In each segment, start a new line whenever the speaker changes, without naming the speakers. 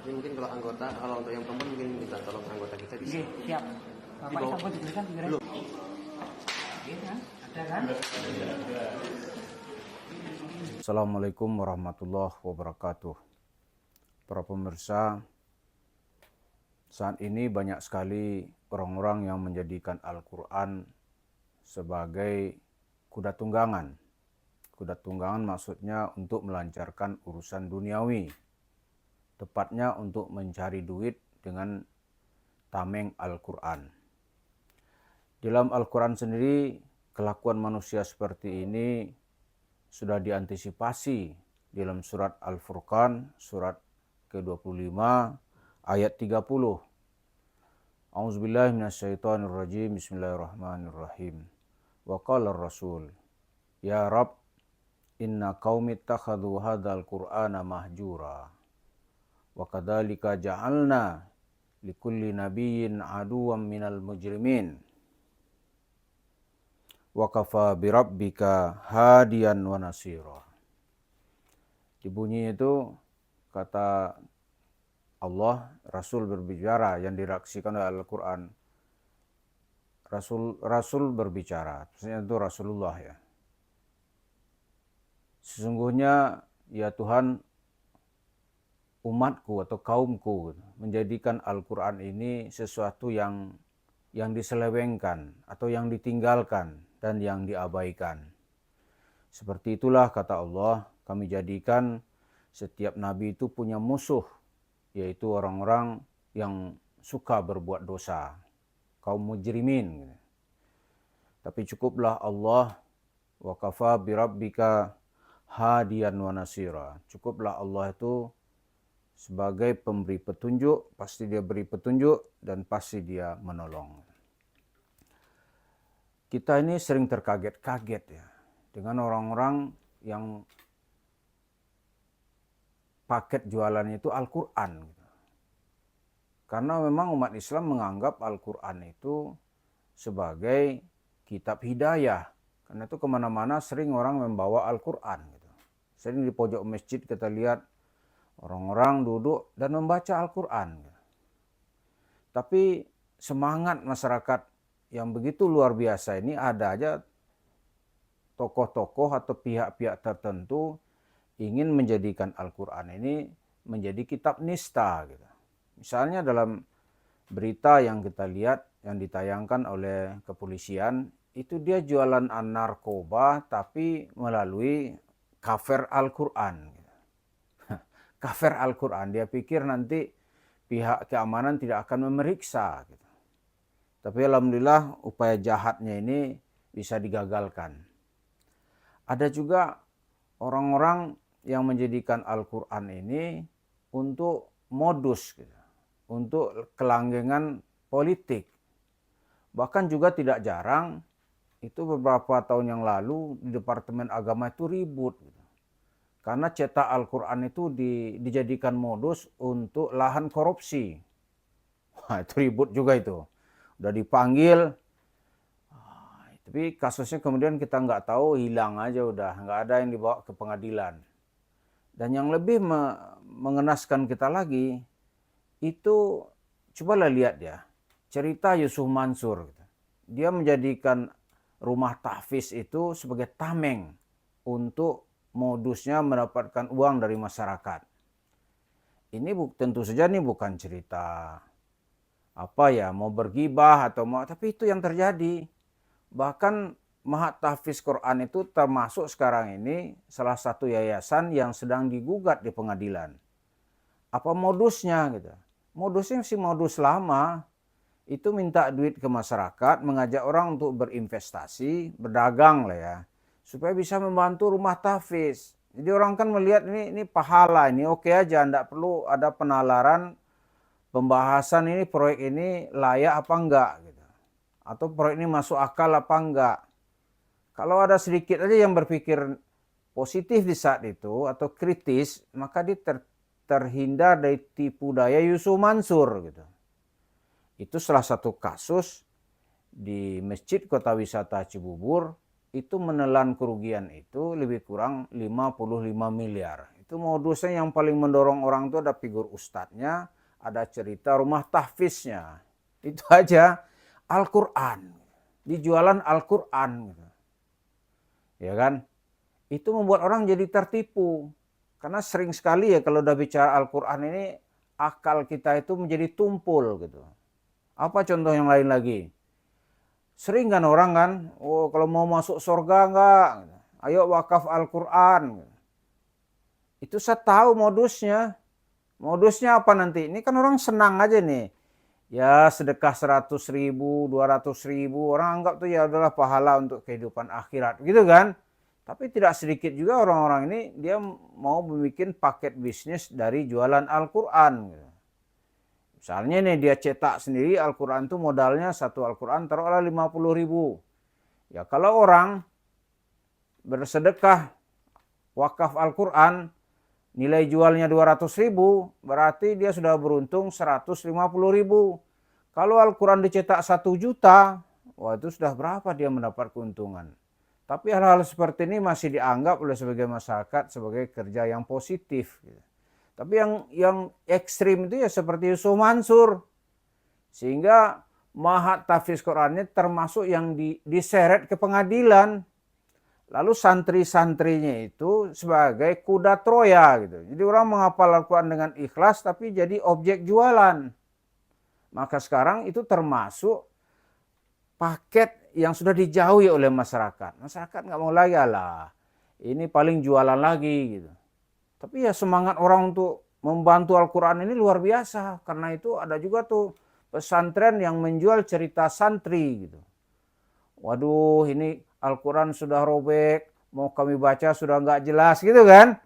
Tapi mungkin kalau anggota, kalau untuk yang perempuan mungkin minta tolong anggota kita bisa.
Oke, siap. Bapak sambut diberikan tiga. Oke, ada kan?
Assalamualaikum warahmatullahi wabarakatuh. Para pemirsa, saat ini banyak sekali orang-orang yang menjadikan Al-Quran sebagai kuda tunggangan. Kuda tunggangan maksudnya untuk melancarkan urusan duniawi. Tepatnya untuk mencari duit dengan tameng Al-Quran. Dalam Al-Quran sendiri, kelakuan manusia seperti ini sudah diantisipasi dalam surat Al-Furqan, surat ke-25, ayat 30. A'udzubillahi minasyaitonirrajim, bismillahirrahmanirrahim. Wa qala ar-rasul, ya Rab, inna qaumi ittakhadhu hadzal qur'ana mahjura. Wa kadzalika ja'alna likulli nabiyyin aduwwan minal mujrimin. Wa kafa birabbika hadiyan wa nasira. Dibunyi itu kata Allah, Rasul berbicara yang diraksikan oleh Al-Quran. Rasul berbicara, maksudnya itu Rasulullah ya. Sesungguhnya ya Tuhan, umatku atau kaumku menjadikan Al-Quran ini sesuatu yang diselewengkan atau yang ditinggalkan dan yang diabaikan. Seperti itulah kata Allah, kami jadikan setiap nabi itu punya musuh, yaitu orang-orang yang suka berbuat dosa, kaum mujrimin. Tapi cukuplah Allah, wa kafa birabbika hadiyan wa nasira. Cukuplah Allah itu sebagai pemberi petunjuk, pasti dia beri petunjuk dan pasti dia menolong. Kita ini sering terkaget-kaget ya dengan orang-orang yang paket jualannya itu Al-Quran. Karena memang umat Islam menganggap Al-Quran itu sebagai kitab hidayah. Karena itu kemana-mana sering orang membawa Al-Quran. Sering di pojok masjid kita lihat orang-orang duduk dan membaca Al-Quran. Tapi semangat masyarakat yang begitu luar biasa ini, ada aja tokoh-tokoh atau pihak-pihak tertentu ingin menjadikan Al-Quran ini menjadi kitab nista. Misalnya dalam berita yang kita lihat yang ditayangkan oleh kepolisian, itu dia jualan narkoba tapi melalui cover Al-Quran. Cover Al-Quran, dia pikir nanti pihak keamanan tidak akan memeriksa. Tapi alhamdulillah upaya jahatnya ini bisa digagalkan. Ada juga orang-orang yang menjadikan Al-Quran ini untuk modus, untuk kelanggengan politik. Bahkan juga tidak jarang, itu beberapa tahun yang lalu di Departemen Agama itu ribut. Karena cetak Al-Quran itu dijadikan modus untuk lahan korupsi. Wah, itu ribut juga itu. Udah dipanggil, tapi kasusnya kemudian kita nggak tahu, hilang aja udah. Nggak ada yang dibawa ke pengadilan. Dan yang lebih mengenaskan kita lagi, itu cobalah lihat ya, cerita Yusuf Mansur. Dia menjadikan rumah tahfiz itu sebagai tameng untuk modusnya mendapatkan uang dari masyarakat. Ini tentu saja ini bukan cerita mau bergibah atau tapi itu yang terjadi. Bahkan Mahat Tahfiz Quran itu termasuk sekarang ini salah satu yayasan yang sedang digugat di pengadilan. Apa modusnya gitu? Modusnya sih modus lama. Itu minta duit ke masyarakat, mengajak orang untuk berinvestasi, berdagang lah ya, supaya bisa membantu rumah tahfiz. Jadi orang kan melihat ini pahala, ini oke aja, tidak perlu ada penalaran, pembahasan ini proyek ini layak apa enggak gitu. Atau proyek ini masuk akal apa enggak. Kalau ada sedikit aja yang berpikir positif di saat itu atau kritis, maka dia terhindar dari tipu daya Yusuf Mansur gitu. Itu salah satu kasus di Masjid Kota Wisata Cibubur, itu menelan kerugian itu lebih kurang 55 miliar. Itu modusnya yang paling mendorong orang itu ada figur ustadznya, ada cerita rumah tahfiznya. Itu aja Al-Quran. Dijualan Al-Quran. Ya kan? Itu membuat orang jadi tertipu. Karena sering sekali ya kalau udah bicara Al-Quran ini, akal kita itu menjadi tumpul gitu. Apa contoh yang lain lagi? Sering kan orang kan, oh kalau mau masuk surga enggak, ayo wakaf Al-Quran. Itu saya tahu modusnya. Modusnya apa nanti? Ini kan orang senang aja nih. Ya sedekah 100.000, 200.000, orang anggap tuh ya adalah pahala untuk kehidupan akhirat. Gitu kan? Tapi tidak sedikit juga orang-orang ini dia mau membuat paket bisnis dari jualan Al-Quran. Misalnya nih dia cetak sendiri Al-Quran itu modalnya satu Al-Quran taruhlah 50.000. Ya kalau orang bersedekah wakaf Al-Quran nilai jualnya 200.000 berarti dia sudah beruntung 150.000. Kalau Al-Quran dicetak 1 juta, wah itu sudah berapa dia mendapat keuntungan. Tapi hal-hal seperti ini masih dianggap oleh sebagian masyarakat sebagai kerja yang positif. Tapi yang ekstrim itu ya seperti Yusuf Mansur. Sehingga mahat tahfiz Qurannya termasuk yang diseret ke pengadilan. Lalu santri-santrinya itu sebagai kuda Troya gitu. Jadi orang menghafal Al-Quran dengan ikhlas tapi jadi objek jualan. Maka sekarang itu termasuk paket yang sudah dijauhi oleh masyarakat. Masyarakat nggak mau lagi lah. Ini paling jualan lagi gitu. Tapi ya semangat orang untuk membantu Al-Quran ini luar biasa. Karena itu ada juga tuh pesantren yang menjual cerita santri gitu. Waduh ini Al-Quran sudah robek. Mau kami baca sudah nggak jelas gitu kan.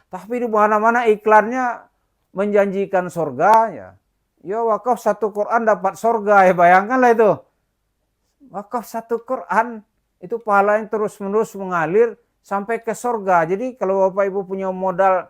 Tapi di mana-mana iklannya menjanjikan surga ya. Ya wakaf 1 Quran dapat surga ya bayangkanlah itu. Wakaf 1 Quran itu pahala yang terus-menerus mengalir sampai ke surga. Jadi kalau Bapak Ibu punya modal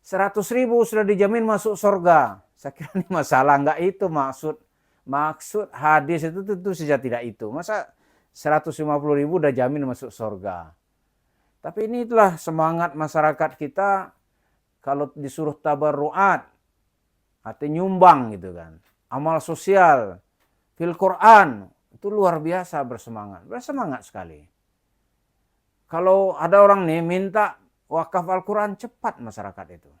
100.000 sudah dijamin masuk surga. Saya kira ini masalah enggak itu maksud hadis itu tentu saja tidak itu. Masa 150.000 udah jamin masuk surga. Tapi ini itulah semangat masyarakat kita kalau disuruh tabarruat atau nyumbang gitu kan. Amal sosial fil Quran itu luar biasa bersemangat sekali. Kalau ada orang nih minta wakaf Al-Quran cepat masyarakat itu.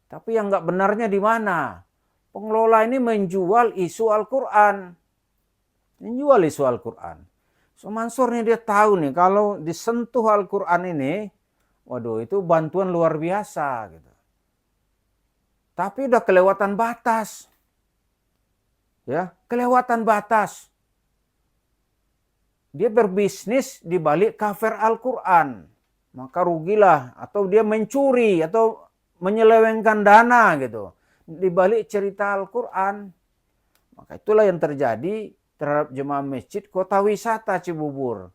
Tapi yang nggak benarnya di mana? Pengelola ini menjual isu Al-Quran. Menjual isu Al-Quran. So Mansur nih dia tahu nih kalau disentuh Al-Quran ini, waduh itu bantuan luar biasa gitu. Tapi udah kelewatan batas. Ya, kelewatan batas. Dia berbisnis di balik cover Al-Quran. Maka rugilah atau dia mencuri atau menyelewengkan dana gitu di balik cerita Al-Quran. Maka itulah yang terjadi terhadap jemaah masjid kota wisata Cibubur.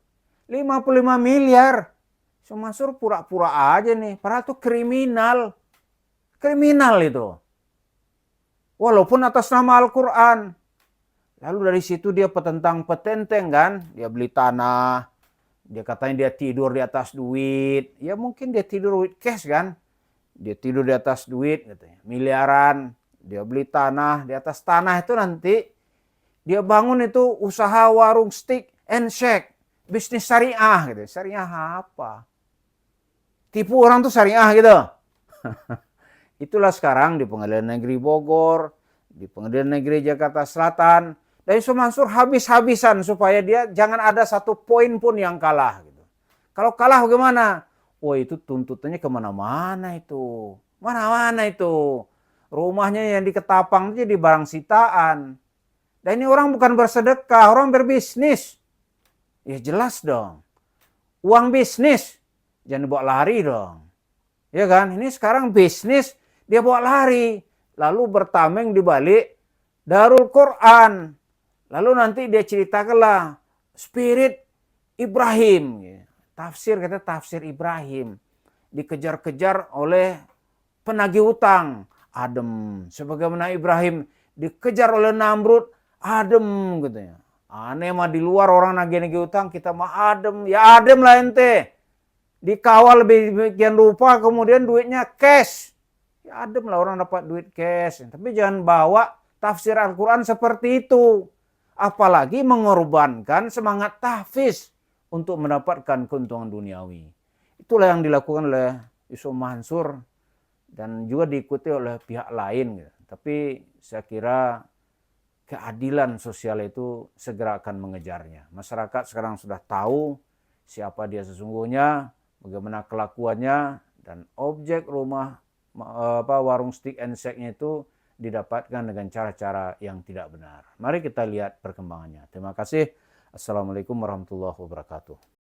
55 miliar. So Mansur pura-pura aja nih, padahal itu kriminal. Kriminal itu. Walaupun atas nama Al-Quran. Lalu dari situ dia petentang-petenteng kan. Dia beli tanah. Dia katanya dia tidur di atas duit. Ya mungkin dia tidur with cash kan. Dia tidur di atas duit katanya. Miliaran. Dia beli tanah. Di atas tanah itu nanti dia bangun itu usaha warung steak and shake. Bisnis syariah gitu. Syariah apa? Tipu orang tuh syariah gitu. Itulah sekarang di Pengadilan Negeri Bogor, di Pengadilan Negeri Jakarta Selatan. Dan Yusuf Mansur habis-habisan supaya dia jangan ada satu poin pun yang kalah. Gitu. Kalau kalah bagaimana? Oh itu tuntutannya kemana-mana itu. Mana-mana itu. Rumahnya yang di Ketapang itu jadi barang sitaan. Dan ini orang bukan bersedekah, orang berbisnis. Ya jelas dong. Uang bisnis, jangan dibawa lari dong. Ya kan? Ini sekarang bisnis dia bawa lari. Lalu bertameng di balik Darul Quran. Lalu nanti dia ceritakanlah spirit Ibrahim. Tafsir kata tafsir Ibrahim. Dikejar-kejar oleh penagih utang. Adem. Sebagaimana Ibrahim dikejar oleh Namrud. Adem katanya. Aneh mah di luar orang nagih-nagih utang. Kita mah adem. Ya adem lah ente. dikawal demikian rupa, kemudian duitnya cash. Ya adem lah orang dapat duit cash. Tapi jangan bawa tafsir Al-Quran seperti itu. Apalagi mengorbankan semangat tahfiz untuk mendapatkan keuntungan duniawi. Itulah yang dilakukan oleh Yusuf Mansur dan juga diikuti oleh pihak lain. Tapi saya kira keadilan sosial itu segera akan mengejarnya. Masyarakat sekarang sudah tahu siapa dia sesungguhnya, bagaimana kelakuannya, dan objek rumah warung stick and shake-nya itu didapatkan dengan cara-cara yang tidak benar. Mari kita lihat perkembangannya. Terima kasih. Assalamualaikum warahmatullahi wabarakatuh.